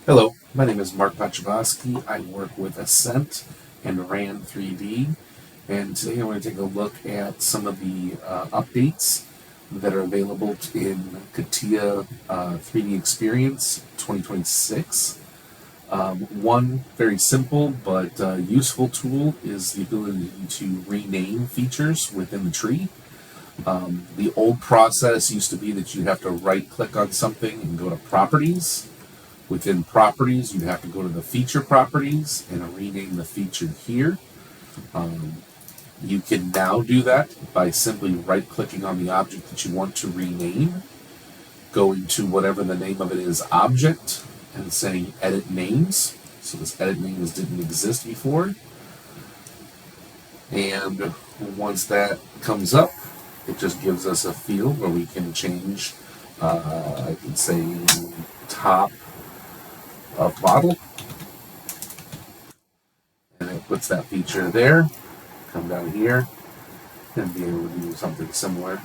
Hello, my name is Mark Pachavosky. I work with Ascent and RAN 3D, and today I'm going to take a look at some of the updates that are available in CATIA 3D Experience 2026. One very simple but useful tool is the ability to rename features within the tree. The old process used to be that you'd have to right click on something and go to Properties. Within properties, you have to go to the feature properties and rename the feature here. You can now do that by simply right clicking on the object that you want to rename, going to whatever the name of it is object, and saying edit names. So this edit names didn't exist before. And once that comes up, it just gives us a field where we can change, I can say top of bottle, and it puts that feature there. Come down here and be able to do something similar.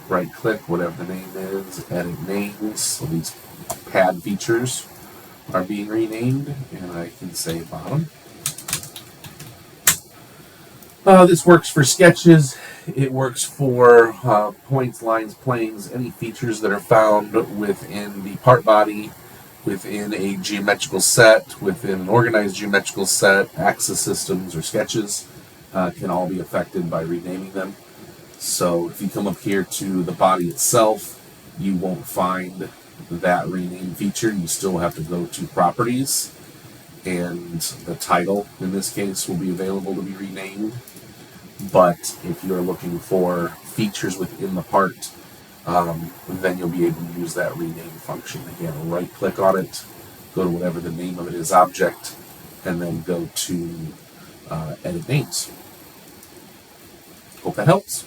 Right click, whatever the name is, edit names. So these pad features are being renamed, and I can say bottom. This works for sketches. It works for points, lines, planes, any features that are found within the part body, within a geometrical set, within an organized geometrical set, axis systems, or sketches can all be affected by renaming them. So if you come up here to the body itself, you won't find that rename feature. You still have to go to properties, and the title in this case will be available to be renamed. But if you're looking for features within the part, then you'll be able to use that rename function. Again, right click on it, go to whatever the name of it is object, and then go to edit names. Hope that helps.